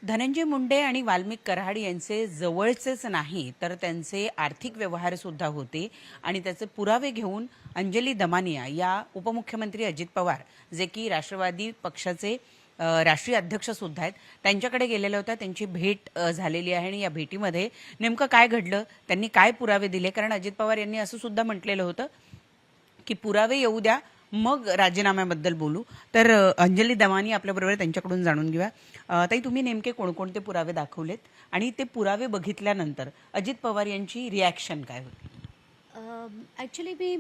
धनंजय मुंडे आणि वाल्मिक कराड यांचे जवळचेच नाही तर त्यांचे आर्थिक व्यवहार सुद्धा होते आणि त्याचे पुरावे घेऊन अंजली दमानिया या उपमुख्यमंत्री अजित पवार जे की राष्ट्रवादी पक्षाचे राष्ट्रीय अध्यक्ष सुद्धा आहेत त्यांच्याकडे गेलेल्या होत्या. त्यांची भेट झालेली आहे आणि या भेटीमध्ये नेमकं काय घडलं, त्यांनी काय पुरावे दिले, कारण अजित पवार यांनी असं सुद्धा म्हटलेलं होतं की पुरावे येऊ द्या मग राजीनाम्याबद्दल बोलू. तर अंजली दमानी आपल्याबरोबर त्यांच्याकडून जाणून घेऊया. ताई, तुम्ही नेमके कोणकोणते पुरावे दाखवलेत आणि ते पुरावे बघितल्यानंतर अजित पवार यांची रिॲक्शन काय होती? ॲक्च्युली मी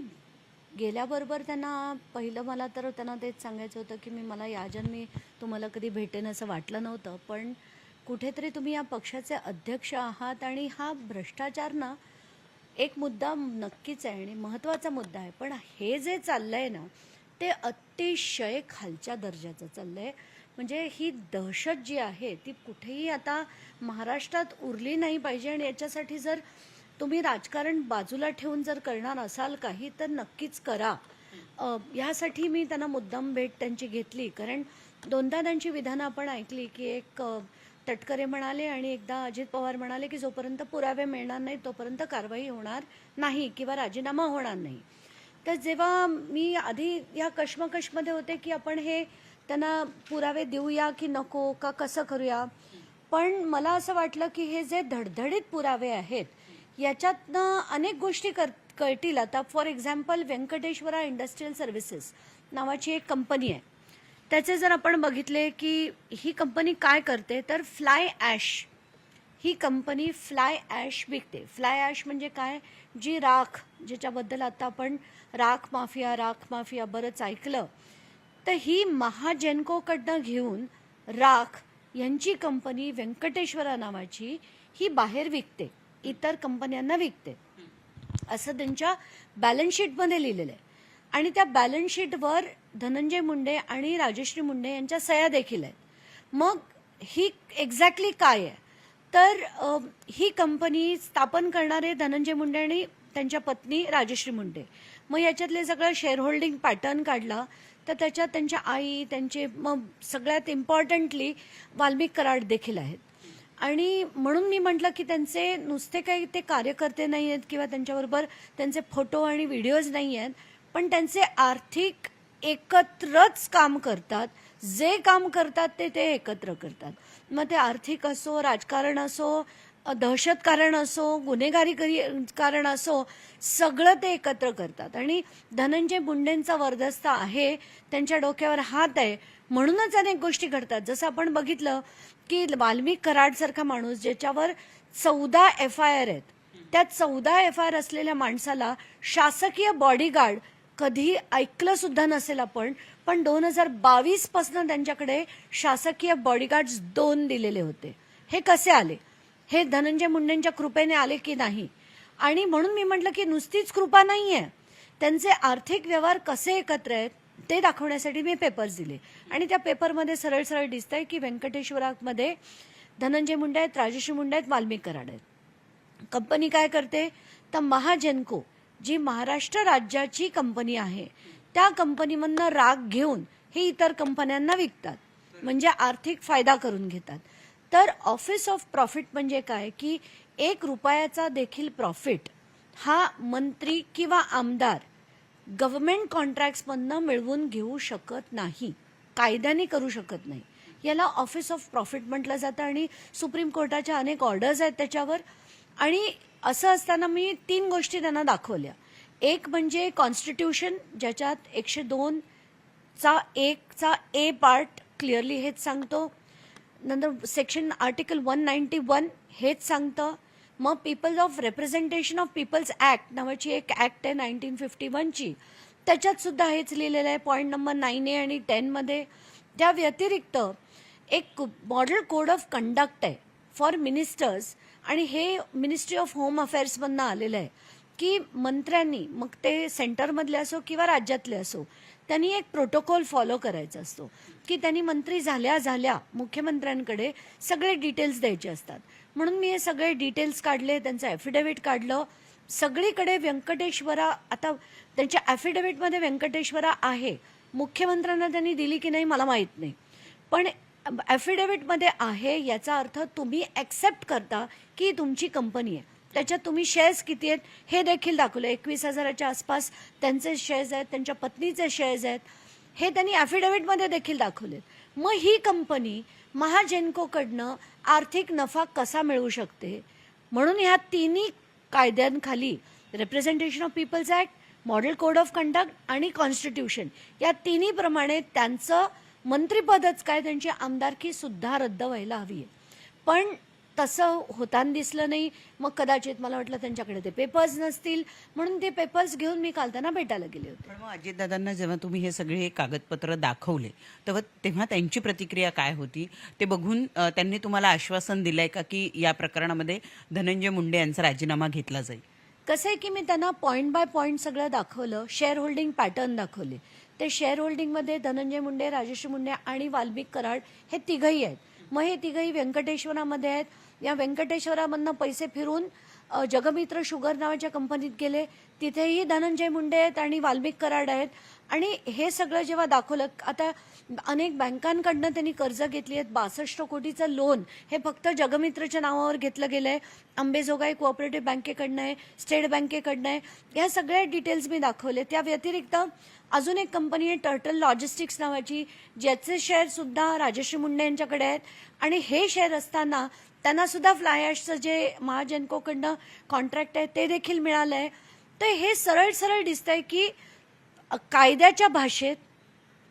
गेल्याबरोबर त्यांना पहिलं मला तर त्यांना तेच सांगायचं होतं की मला या जन्मी तुम्हाला कधी भेटेन असं वाटलं नव्हतं, पण कुठेतरी तुम्ही या पक्षाचे अध्यक्ष आहात आणि हा भ्रष्टाचार ना एक मुद्दा नक्कीच आहे आणि महत्त्वाचा मुद्दा आहे, पण हे जे चाललं आहे ना ते अतिशय खालच्या दर्जाचं चाललं आहे. म्हणजे ही दहशत जी आहे ती कुठेही आता महाराष्ट्रात उरली नाही पाहिजे आणि याच्यासाठी जर तुम्ही राजकारण बाजूला ठेवून जर करणार असाल काही तर नक्कीच करा. ह्यासाठी मी त्यांना मुद्दाम भेट त्यांची घेतली, कारण दोनदा त्यांची विधानं आपण ऐकली की एक तटकरे म्हणाले आणि एकदा अजित पवार म्हणाले की जोपर्यंत पुरावे मिळणार नाही तोपर्यंत कारवाई होणार नाही किंवा राजीनामा होणार नाही. तर जेव्हा मी आधी या कश्मकशमध्ये होते की आपण हे त्यांना पुरावे देऊया की नको का कसं करूया, पण मला असं वाटलं की हे जे धडधडीत पुरावे आहेत याच्यातनं अनेक गोष्टी कळतील. आता for example Venkateshwara industrial services नावाची एक कंपनी आहे. त्याचे जर आपण बघितले की ही कंपनी काय करते तर फ्लाय ॲश, ही कंपनी फ्लाय ॲश विकते. फ्लाय ॲश म्हणजे काय, जी राख, ज्याच्याबद्दल आता आपण राख माफिया बरंच ऐकलं, तर ही महाजेनकोकडनं घेऊन राख यांची कंपनी व्यंकटेश्वरा नावाची ही बाहेर विकते, इतर कंपन्यांना विकते, असं त्यांच्या बॅलन्स शीटमध्ये लिहिलेलं आहे. आणि त्या बॅलन्स शीटवर धनंजय मुंडे आणि राजश्री मुंडे यांच्या सह्या देखील आहेत. मग ही एक्झॅक्टली काय आहे तर ही कंपनी स्थापन करणारे धनंजय मुंडे आणि त्यांच्या पत्नी राजश्री मुंडे. मग याच्यातले सगळं शेअर होल्डिंग पॅटर्न काढला तर त्याच्यात त्यांच्या आई, त्यांचे मग सगळ्यात इम्पॉर्टंटली वाल्मिक कराड देखील आहेत. आणि म्हणून मी म्हटलं की त्यांचे नुसते काही ते कार्यकर्ते नाही आहेत किंवा त्यांच्याबरोबर त्यांचे फोटो आणि व्हिडिओज नाही आहेत, पण त्यांचे आर्थिक एकत्रच काम करतात. जे काम करतात ते एकत्र करतात. मग ते आर्थिक असो, राजकारण असो, दहशतकारण असो, गुन्हेगारी कारण असो, सगळं ते एकत्र करतात. आणि धनंजय मुंडेंचा वरदस्ता आहे, त्यांच्या डोक्यावर हात आहे, म्हणूनच अनेक गोष्टी घडतात. जसं आपण बघितलं की वाल्मिक कराडसारखा माणूस ज्याच्यावर 14 FIR आहेत, त्या 14 FIR असलेल्या माणसाला शासकीय बॉडीगार्ड कधी ऐकलं सुद्धा नसेल आपण, पण 2022 पासून त्यांच्याकडे शासकीय बॉडीगार्ड्स 2 दिलेले होते. हे कसे आले? हे धनंजय मुंडेंच्या कृपेने आले की नाही? आणि म्हणून मी म्हटलं की नुसतीच कृपा नाहीये, त्यांचे आर्थिक व्यवहार कसे एकत्र आहेत ते दाखवण्यासाठी मी पेपर्स दिले. आणि त्या पेपरमध्ये सरळ सरळ दिसतंय की व्यंकटेश्वरामध्ये धनंजय मुंडे आहेत, राजश्री मुंडे आहेत, वाल्मिक कराड आहेत. कंपनी काय करते तर महाजेनको, जी महाराष्ट्र राज्याची कंपनी आहे, त्या कंपनीमधनं राग घेऊन हे इतर कंपन्यांना विकतात, म्हणजे आर्थिक फायदा करून घेतात. तर ऑफिस ऑफ प्रॉफिट म्हणजे काय की 1 रुपयाचा देखील प्रॉफिट हा मंत्री किंवा आमदार गव्हर्नमेंट कॉन्ट्रॅक्ट्समधनं मिळवून घेऊ शकत नाही, कायद्याने करू शकत नाही. याला ऑफिस ऑफ प्रॉफिट म्हटलं जातं आणि सुप्रीम कोर्टाच्या अनेक ऑर्डर्स आहेत त्याच्यावर. आणि असं असताना मी 3 गोष्टी त्यांना दाखवल्या. एक म्हणजे कॉन्स्टिट्यूशन, ज्याच्यात 102चा A पार्ट क्लिअरली हेच सांगतो. नंतर सेक्शन आर्टिकल 191 हेच सांगतं. मग people of representation of people's act नावाची एक ॲक्ट आहे 1951ची, त्याच्यात सुद्धा हेच लिहिलेलं आहे पॉईंट नंबर 9A आणि 10मध्ये. त्या व्यतिरिक्त एक मॉडेल कोड ऑफ कंडक्ट आहे फॉर मिनिस्टर्स, आणि हे मिनिस्ट्री ऑफ होम अफेअर्समधनं आलेलं आहे की मंत्र्यांनी, मग ते सेंटरमधले असो किंवा राज्यातले असो, त्यांनी एक प्रोटोकॉल फॉलो करायचा असतो की त्यांनी मंत्री झाल्या मुख्यमंत्र्यांकडे सगळे डिटेल्स द्यायचे असतात. म्हणून मी हे सगळे डिटेल्स काढले, त्यांचं ॲफिडेव्हिट काढलं. सगळीकडे व्यंकटेश्वरा, आता त्यांच्या ॲफिडेव्हिटमध्ये व्यंकटेश्वरा आहे, मुख्यमंत्र्यांना त्यांनी दिली की नाही मला माहीत नाही, पण ॲफिडेव्हिटमध्ये आहे याचा अर्थ तुम्ही ॲक्सेप्ट करता की तुमची कंपनी आहे. त्याच्यात तुम्ही शेअर्स किती आहेत हे देखील दाखवलं. 21,000च्या आसपास त्यांचे शेअर्स आहेत, त्यांच्या पत्नीचे शेअर्स आहेत, हे त्यांनी ॲफिडेव्हिटमध्ये देखील दाखवलेत. मग ही कंपनी महाजेन्कोकडनं आर्थिक नफा कसा मिळवू शकते? म्हणून ह्या तिन्ही कायद्यांखाली representation of people's act, model code of conduct आणि कॉन्स्टिट्यूशन या तिन्हीप्रमाणे त्यांचं मंत्रिपदच काय त्यांची आमदारकी सुद्धा रद्द व्हायला हवी आहे. पण तसं होताना दिसलं नाही. मग कदाचित मला वाटलं त्यांच्याकडे ते पेपर्स नसतील म्हणून ते पेपर्स घेऊन मी काल त्यांना भेटायला गेले होते. पण मग अजितदादांना जेव्हा तुम्ही हे सगळे कागदपत्र दाखवले तेव्हा त्यांची प्रतिक्रिया काय होती? ते बघून त्यांनी तुम्हाला आश्वासन दिलंय का की या प्रकरणामध्ये धनंजय मुंडे यांचा राजीनामा घेतला जाईल? कसं आहे की मी त्यांना पॉईंट बाय पॉईंट सगळं दाखवलं. शेअर होल्डिंग पॅटर्न दाखवले. ते शेअर होल्डिंगमध्ये धनंजय मुंडे, राजश्री मुंडे आणि वाल्मिक कराड हे तिघही आहेत. मग हे तिघही व्यंकटेश्वरामध्ये आहेत. या व्यंकटेश्वरामधनं पैसे फिरून जगमित्र शुगर नावाच्या कंपनीत गेले. तिथेही धनंजय मुंडे आहेत आणि वाल्मिक कराड आहेत. आणि हे सगळं जेव्हा दाखवलं, आता अनेक बँकांकडनं त्यांनी कर्ज घेतली आहेत. 62 कोटीचं लोन हे फक्त जगमित्रच्या नावावर घेतलं गेलं आहे. अंबेजोगाई कोऑपरेटिव्ह बँकेकडनं आहे, स्टेट बँकेकडनं आहे. या सगळ्या डिटेल्स मी दाखवले. त्या व्यतिरिक्त अजून एक कंपनी आहे टर्टल लॉजिस्टिक्स नावाची, ज्याचे शेअरसुद्धा राजश्री मुंडे यांच्याकडे आहेत. आणि हे शेअर असताना त्यांना सुद्धा फ्लाय ॲशचं जे महाजेन्कोकडनं कॉन्ट्रॅक्ट आहे ते देखील मिळालं आहे. तर हे सरळ सरळ दिसतंय की कायद्याच्या भाषेत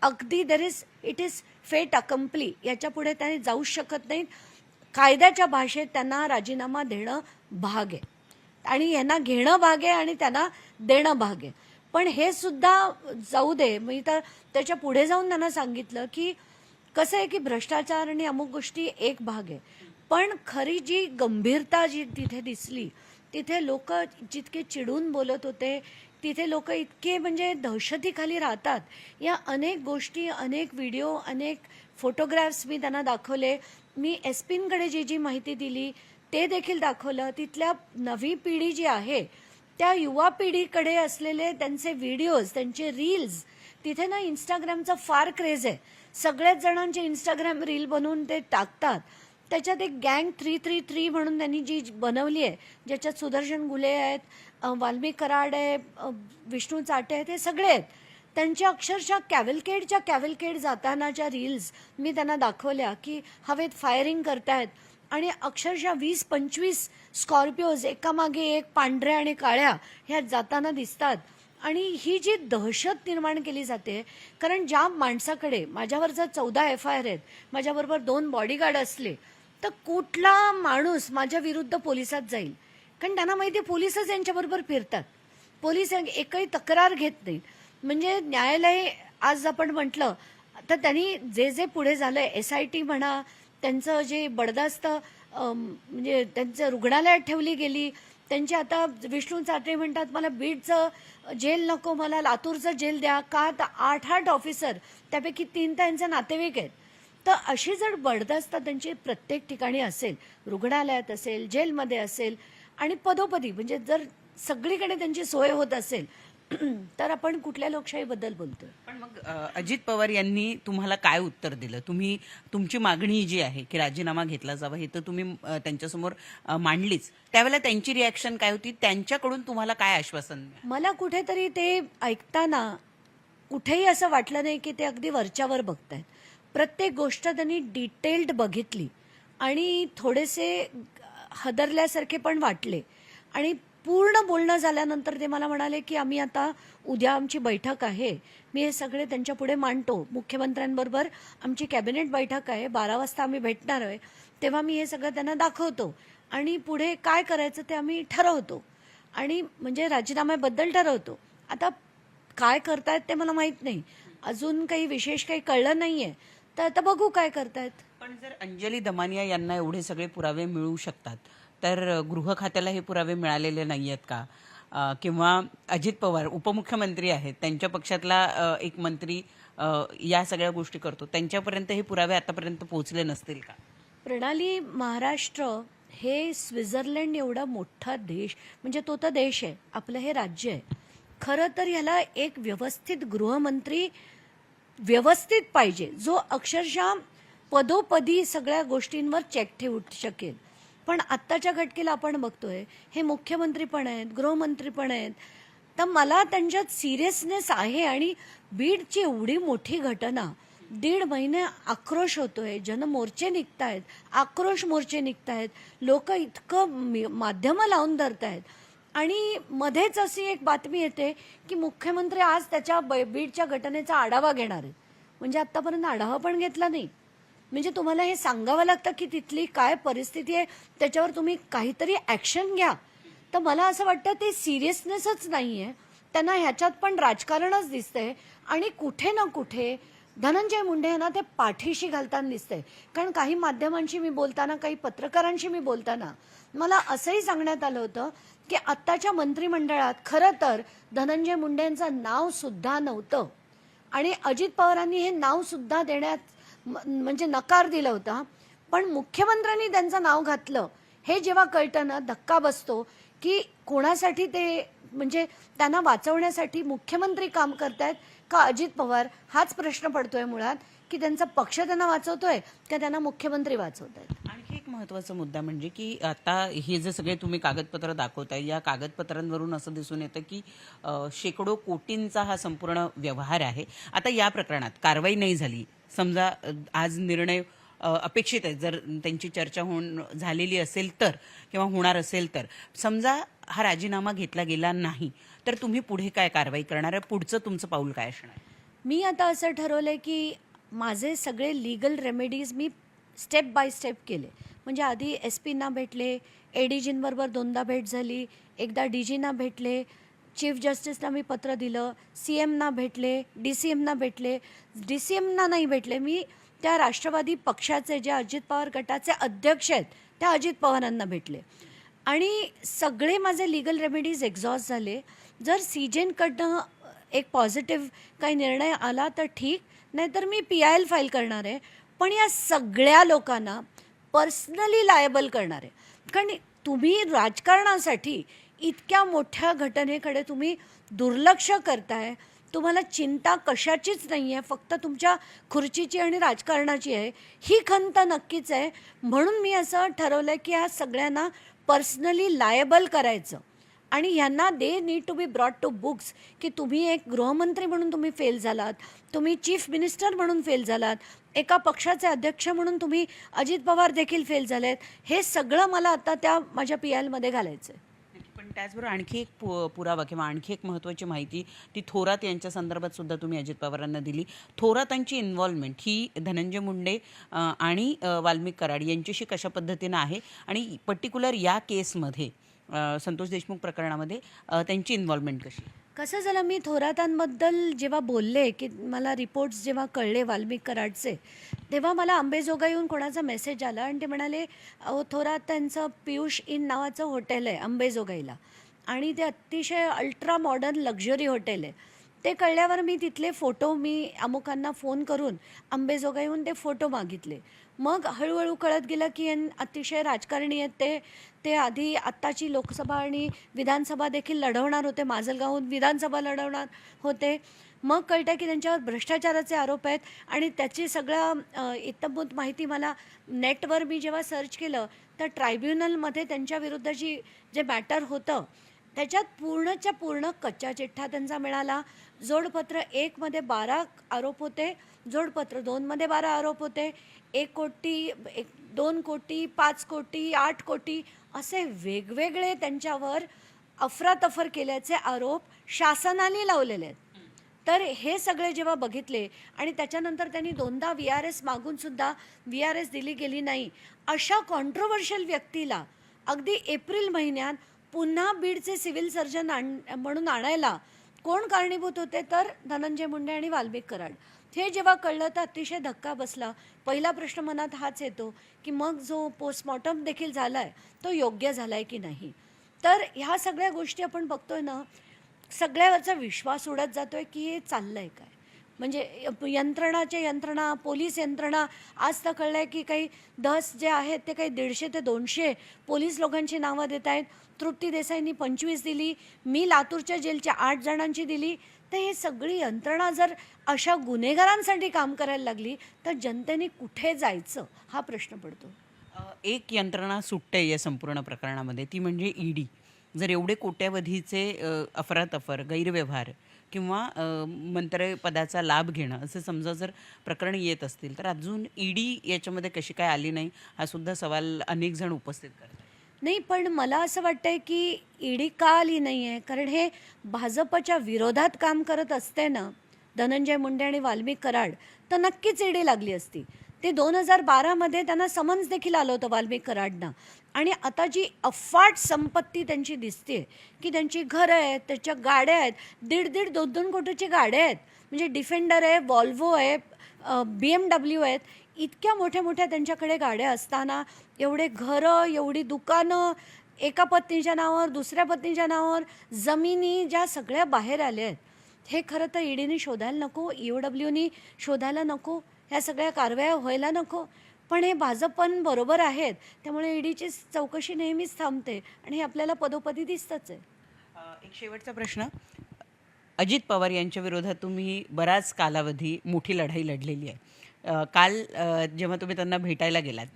अगदी इट इज फेट अकम्प्ली, याच्या पुढे त्याने जाऊच शकत नाहीत. कायद्याच्या भाषेत त्यांना राजीनामा देणं भाग आहे आणि यांना घेणं भाग आहे आणि त्यांना देणं भाग आहे. पण हे सुद्धा जाऊ दे. मी तर त्याच्या पुढे जाऊन त्यांना सांगितलं की कसं आहे की भ्रष्टाचार आणि अमुक गोष्टी एक भाग आहे, पण खरी जी गंभीरता जी तिथे दिसली, तिथे लोक जितके चिडून बोलत होते, तिथे लोक इतके म्हणजे दहशतीखाली राहतात. या अनेक गोष्टी, अनेक व्हिडिओ, अनेक फोटोग्राफ्स मी त्यांना दाखवले. मी एसपींकडे जी माहिती दिली ते देखील दाखवलं. तिथल्या नवी पिढी जी आहे त्या युवा पिढीकडे असलेले त्यांचे व्हिडिओज, त्यांचे रील्स, तिथे ना इंस्टाग्रामचा फार क्रेज आहे. सगळ्याच जणांचे इंस्टाग्राम रील बनवून ते टाकतात. त्याच्यात एक गँग 333 म्हणून त्यांनी जी बनवली आहे, ज्याच्यात सुदर्शन गुले आहेत, वाल्मिक कराड आहे, विष्णू चाटे आहेत, हे सगळे आहेत. त्यांच्या अक्षरशः कॅव्हलकेड जातानाच्या रील्स मी त्यांना दाखवल्या की हवेत फायरिंग करतायत आणि अक्षरशः 20-25 स्कॉर्पिओज एकामागे एक पांढऱ्या आणि काळ्या ह्या जाताना दिसतात. आणि ही जी दहशत निर्माण केली जाते, कारण ज्या माणसाकडे माझ्यावर जर 14 FIR आहेत, माझ्याबरोबर 2 बॉडीगार्ड असले, तर कुठला माणूस माझ्या विरुद्ध पोलिसात जाईल? कारण त्यांना माहिती आहे पोलिसच यांच्याबरोबर फिरतात. पोलीस एकही तक्रार घेत नाहीत. म्हणजे न्यायालय आज आपण म्हटलं तर त्यांनी जे पुढे झालंय, SIT म्हणा, त्यांचं जे बडदास्त म्हणजे त्यांचं रुग्णालयात ठेवली गेली, त्यांची आता विष्णू चाटे म्हणतात मला बीडचं जेल नको, मला लातूरचं जेल द्या. का तर 8 ऑफिसर, त्यापैकी 3 त्यांचे नातेवाईक आहेत. तर अशी जर बडदास्त त्यांची प्रत्येक ठिकाणी असेल, रुग्णालयात असेल, जेलमध्ये असेल आणि पदोपदी म्हणजे जर सगळीकडे त्यांची सोय होत असेल तर आपण कुठल्या लोकशाहीबद्दल बोलतोय? पण मग अजित पवार यांनी तुम्हाला काय उत्तर दिलं? तुम्ही तुमची मागणी जी आहे की राजीनामा घेतला जावा हे तर तुम्ही त्यांच्यासमोर मांडलीच. त्यावेळेला त्यांची रिॲक्शन काय होती? त्यांच्याकडून तुम्हाला काय आश्वासन मिळालं? मला कुठेतरी ते ऐकताना कुठेही असं वाटलं नाही की ते अगदी वरच्यावर बघतायत. प्रत्येक गोष्ट त्यांनी डिटेल्ड बघितली आणि थोडेसे हदरल्यासारखे पण वाटले. आणि पूर्ण बोलणं झाल्यानंतर ते मला म्हणाले की आम्ही आता उद्या आमची बैठक आहे, मी हे सगळे त्यांच्या पुढे मांडतो. मुख्यमंत्र्यांबरोबर आमची कॅबिनेट बैठक आहे, 12 वाजता आम्ही भेटणार आहे, तेव्हा मी हे सगळं त्यांना दाखवतो आणि पुढे काय करायचं ते आम्ही ठरवतो आणि म्हणजे राजीनाम्याबद्दल ठरवतो. आता काय करतायत ते मला माहीत नाही, अजून काही विशेष काही कळलं नाही आहे, तर आता बघू काय करतायत. पण जर अंजली दमानिया यांना एवढे सगळे पुरावे मिळू शकतात तर गृह खात्याला हे पुरावे मिळालेले नाही आहेत का? किंवा अजित पवार उपमुख्यमंत्री आहेत, त्यांच्या पक्षातला एक मंत्री या सगळ्या गोष्टी करतो, त्यांच्यापर्यंत हे पुरावे आतापर्यंत पोहोचले नसतील का? प्रणाली, महाराष्ट्र हे स्वित्झर्लंड एवढा मोठा देश, म्हणजे तो तर देश आहे, आपलं हे राज्य आहे. खरं तर ह्याला एक व्यवस्थित गृहमंत्री व्यवस्थित पाहिजे, जो अक्षरशः पदोपदी सगळ्या गोष्टींवर चेक ठेवू शकेल. पण आत्ताच्या घटकेला आपण बघतोय हे मुख्यमंत्री पण आहेत, गृहमंत्री पण आहेत. तर मला त्यांच्यात सिरियसनेस आहे. आणि बीडची एवढी मोठी घटना, 1.5 महिने आक्रोश होतोय, जनमोर्चे निघतायत, आक्रोश मोर्चे निघतायत, लोक इतकं माध्यमं लावून धरतायत. आणि मध्येच अशी एक बातमी येते की मुख्यमंत्री आज त्याच्या बीडच्या घटनेचा आढावा घेणार आहेत. म्हणजे आतापर्यंत आढावा पण घेतला नाही. म्हणजे तुम्हाला हे सांगावं लागतं की तिथली काय परिस्थिती आहे, त्याच्यावर तुम्ही काहीतरी ॲक्शन घ्या. तर मला असं वाटतं ते सिरियसनेसच नाही आहे. त्यांना ह्याच्यात पण राजकारणच दिसतंय. आणि कुठे ना कुठे धनंजय मुंडे यांना ते पाठीशी घालताना दिसतंय. कारण काही माध्यमांशी मी बोलताना, काही पत्रकारांशी मी बोलताना मला असंही सांगण्यात आलं होतं की आत्ताच्या मंत्रिमंडळात खरं तर धनंजय मुंडे यांचं नाव सुद्धा नव्हतं. आणि अजित पवारांनी हे नाव सुद्धा देण्यात म्हणजे नकार दिला होता. पण मुख्यमंत्र्यांनी त्यांचं नाव घातलं हे जेव्हा कळतं ना, धक्का बसतो की कोणासाठी ते, म्हणजे त्यांना वाचवण्यासाठी मुख्यमंत्री काम करतायत का अजित पवार, हाच प्रश्न पडतोय मुळात. की त्यांचा पक्ष त्यांना वाचवतोय का त्यांना मुख्यमंत्री वाचवतायत. आणखी एक महत्त्वाचा मुद्दा म्हणजे की आता हे जे सगळे तुम्ही कागदपत्र दाखवताय, या कागदपत्रांवरून असं दिसून येतं की शेकडो कोटींचा हा संपूर्ण व्यवहार आहे. आता या प्रकरणात कारवाई नाही झाली, समजा आज निर्णय अपेक्षित आहे, जर त्यांची चर्चा झालेली असेल तर, किंवा होणार असेल तर, समजा हा राजीनामा घेतला गेला नाही, तर तुम्ही पुढे काय कारवाई करणार आहे? पुढचं तुमचं पाऊल काय असणार? मी आता असं ठरवलंय की माझे सगळे legal remedies me step by step केले. म्हणजे आधी SP ना भेटले, ADGंबरोबर 2दा भेट झाली, एकदा DGना भेटले, चीफ जस्टिसना मी पत्र दिलं, CMना भेटले, DCMना भेटले. DCMना नाही भेटले मी, त्या राष्ट्रवादी पक्षाचे जे अजित पवार गटाचे अध्यक्ष आहेत त्या अजित पवारांना भेटले. आणि सगळे माझे लीगल रेमेडीज एक्झॉस्ट झाले. जर CJNकडनं एक पॉझिटिव्ह काही निर्णय आला तर ठीक, नाहीतर मी PIL फाईल करणार आहे. पण या सगळ्या लोकांना पर्सनली लायबल करणार आहे. कारण तुम्ही राजकारणासाठी इतक्या मोठ्या घटनेकडे तुम्ही दुर्लक्ष करताय. तुम्हाला चिंता कशाचीच नाही आहे, फक्त तुमच्या खुर्चीची आणि राजकारणाची आहे. ही खंत नक्कीच आहे. म्हणून मी असं ठरवलं आहे की ह्या सगळ्यांना पर्सनली लायबल करायचं. आणि ह्यांना they need to be brought to books की तुम्ही एक गृहमंत्री म्हणून तुम्ही फेल झालात, तुम्ही चीफ मिनिस्टर म्हणून फेल झालात, एका पक्षाचे अध्यक्ष म्हणून तुम्ही अजित पवार देखील फेल झालेत. हे सगळं मला आता त्या माझ्या PILमध्ये घालायचं आहे. पण त्याचबरोबर आणखी एक पुरावा किंवा आणखी एक महत्त्वाची माहिती ती थोरात यांच्या संदर्भात सुद्धा तुम्ही अजित पवारांना दिली. थोरातांची इन्व्हॉल्वमेंट ही धनंजय मुंडे आणि वाल्मिक कराड यांच्याशी कशा पद्धतीनं आहे, आणि पर्टिक्युलर या केसमध्ये संतोष देशमुख प्रकरणामध्ये त्यांची इन्व्हॉल्वमेंट कशी? कसं झालं, मी थोरातांबद्दल जेव्हा बोलले की मला रिपोर्ट्स जेव्हा कळले वाल्मिक कराडचे, तेव्हा मला अंबेजोगाईहून कोणाचा मेसेज आला आणि ते म्हणाले अहो थोरात त्यांचं पियुष इन नावाचं हॉटेल आहे अंबेजोगाईला आणि ते अतिशय अल्ट्रा मॉडर्न लक्झरी हॉटेल आहे. ते कळल्यावर मी तिथले फोटो मी अमुकांना फोन करून अंबेजोगाईहून ते फोटो मागितले. मग हळूहळू कळत गेलं की अतिशय राजकारणी आहेत. ते आधी आत्ताची लोकसभा आणि विधानसभा देखील लढवणार होते, माजलगावहून विधानसभा लढवणार होते. मग कळतं की त्यांच्यावर भ्रष्टाचाराचे आरोप आहेत आणि त्याची सगळं इत्तमभूत माहिती मला नेटवर मी जेव्हा सर्च केलं तर ट्रायब्युनलमध्ये त्यांच्याविरुद्धची जे मॅटर होतं त्याच्यात पूर्णच्या पूर्ण कच्चा चिठ्ठा त्यांचा मिळाला. जोडपत्र 1 मध्ये 12 आरोप होते, जोडपत्र 2 मध्ये 12 आरोप होते. 1 कोटी, 2 कोटी, 5 कोटी, 8 कोटी असे वेगवेगळे त्यांच्यावर अफरातफर केल्याचे आरोप शासनाने लावलेले आहेत. तर हे सगळे जेव्हा बघितले आणि त्याच्यानंतर त्यांनी 2दा VRS मागून सुद्धा VRS दिली गेली नाही, अशा कॉन्ट्रोवर्शियल व्यक्तीला अगदी एप्रिल महिन्यात पुन्हा बीडचे सिव्हिल सर्जन म्हणून आणायला कोण कारणीभूत होते तर धनंजय मुंडे आणि वाल्मिक कराड. हे जेव्हा कळलं तर अतिशय धक्का बसला. पहिला प्रश्न मनात हाच येतो की मग जो पोस्टमॉर्टम देखील झाला आहे तो योग्य झाला आहे की नाही. तर ह्या सगळ्या गोष्टी आपण बघतोय ना, सगळ्यावरचा विश्वास उडत जातोय की हे चाललं आहे काय. म्हणजे यंत्रणा, पोलीस यंत्रणा, आज तर कळलं आहे की काही 10 जे आहेत ते काही 150 ते 200 पोलीस लोकांची नावं देत आहेत. तृप्ती देसाईंनी 25 दिली, मी लातूरच्या जेलच्या 8 जणांची दिली. तर हे सगळी यंत्रणा जर अशा गुन्हेगारांसाठी काम करायला लागली तर जनतेने कुठे जायचं हा प्रश्न पडतो. एक यंत्रणा सुटते या संपूर्ण प्रकरणामध्ये, ती म्हणजे ईडी. जर एवढे कोट्यावधीचे अफरातफर, गैरव्यवहार किंवा मंत्रिपदाचा लाभ घेणं असं समजा जर प्रकरण येत असतील, तर अजून ईडी याच्यामध्ये कशी काय आली नाही, हा सुद्धा सवाल अनेक जण उपस्थित करतात. नाही, पण मला असं वाटतंय की ईडी का आली नाही आहे, कारण हे भाजपच्या विरोधात काम करत असते ना धनंजय मुंडे आणि वाल्मिक कराड, तर नक्कीच ईडी लागली असती. ते 2012मध्ये त्यांना समन्स देखील आलं होतं वाल्मिक कराडना. आणि आता जी अफाट संपत्ती त्यांची दिसते की त्यांची घरं आहेत, त्याच्या गाड्या आहेत, 1.5 2.2 कोटीची गाड्या आहेत, म्हणजे डिफेंडर आहे, वॉल्वो आहे, BMW आहेत. इतक्या मोठ्या मोठ्या त्यांच्याकडे गाड्या असताना एवढे घरं, एवढी दुकानं, एका पत्नीच्या नावावर, दुसऱ्या पत्नीच्या नावावर, जमिनी ज्या सगळ्या बाहेर आल्या आहेत, हे खरं तर ईडीने शोधायला नको, EOWनी शोधायला नको, ह्या सगळ्या कारवाया व्हायला नको. पण हे भाजपन बरोबर आहेत, त्यामुळे ईडीची चौकशी नेहमीच थांबते आणि हे आपल्याला पदोपदी दिसतंच आहे. एक शेवटचा प्रश्न. अजित पवार यांच्या विरोधात तुम्ही बराच कालावधी मोठी लढाई लढलेली आहे. काल जेव्हा तुम्ही त्यांना भेटायला गेलात,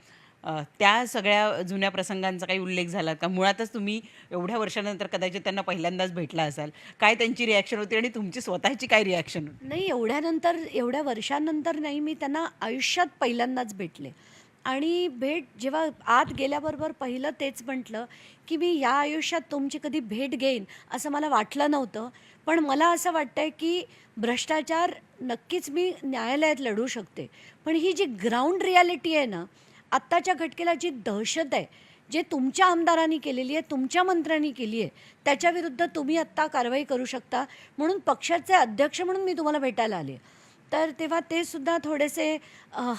त्या सगळ्या जुन्या प्रसंगांचा काही उल्लेख झाला का? मुळातच तुम्ही एवढ्या वर्षानंतर कदाचित त्यांना पहिल्यांदाच भेटला असाल. काय त्यांची रिॲक्शन होती आणि तुमची स्वतःची काय रिॲक्शन होती? नाही, एवढ्या वर्षांनंतर नाही, मी त्यांना आयुष्यात पहिल्यांदाच भेटले. आणि भेट जेव्हा आत गेल्याबरोबर पहिलं तेच म्हटलं की मी या आयुष्यात तुमची कधी भेट घेईन असं मला वाटलं नव्हतं. पण मला असं वाटतंय की भ्रष्टाचार नक्कीच मी न्यायालयात लढू शकते. पण ही जी ग्राउंड रियालिटी आहे ना, आत्ताच्या घटकेला जी दहशत आहे, जे तुमच्या आमदारांनी केलेली आहे, तुमच्या मंत्र्यांनी केली आहे, त्याच्याविरुद्ध तुम्ही आत्ता कारवाई करू शकता. म्हणून पक्षाचे अध्यक्ष म्हणून मी तुम्हाला भेटायला आले. तर तेव्हा ते सुद्धा थोडेसे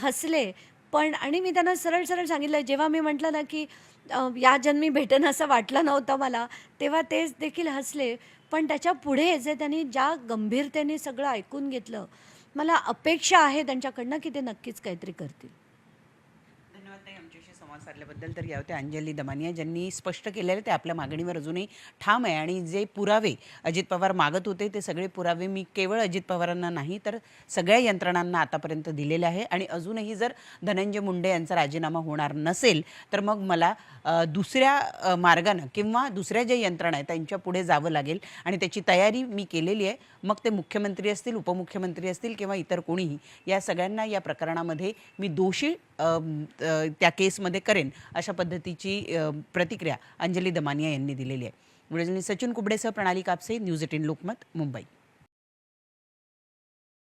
हसले. पण आणि मी त्यांना सरळ सरळ सांगितलं, जेव्हा मी म्हटलं ना की या जन्मी भेटेन असं वाटलं नव्हतं मला, तेव्हा तेच देखील हसले. पण त्याच्या पुढे जे त्यांनी ज्या गंभीरतेने सगळं ऐकून घेतलं, मला अपेक्षा आहे त्यांच्याकडनं की ते नक्कीच काहीतरी करतील. धन्यवाद ताई, आमच्याशी संवाद साधल्याबद्दल. तर या होत्या अंजली दमानिया, ज्यांनी स्पष्ट केलेलं ते आपल्या मागणीवर अजूनही ठाम आहे. आणि जे पुरावे अजित पवार मागत होते ते सगळे पुरावे मी केवळ अजित पवारांना नाही तर सगळ्या यंत्रणांना आतापर्यंत दिलेले आहे. आणि अजूनही जर धनंजय मुंडे यांचा राजीनामा होणार नसेल तर मग मला दुसऱ्या मार्गानं किंवा दुसऱ्या ज्या यंत्रणा आहेत त्यांच्या पुढे जावं लागेल. आणि त्याची तयारी मी केलेली आहे. मग ते मुख्यमंत्री असतील, उपमुख्यमंत्री असतील किंवा इतर कोणीही, या सगळ्यांना या प्रकरणामध्ये मी दोषी त्या केसमध्ये करेन अशा पद्धतीची प्रतिक्रिया अंजली दमानिया यांनी दिलेली आहे. व्हिडिओ जर्नलिस्ट सचिन कुबडेसह प्रणाली कापसे, न्यूज 18 लोकमत, मुंबई.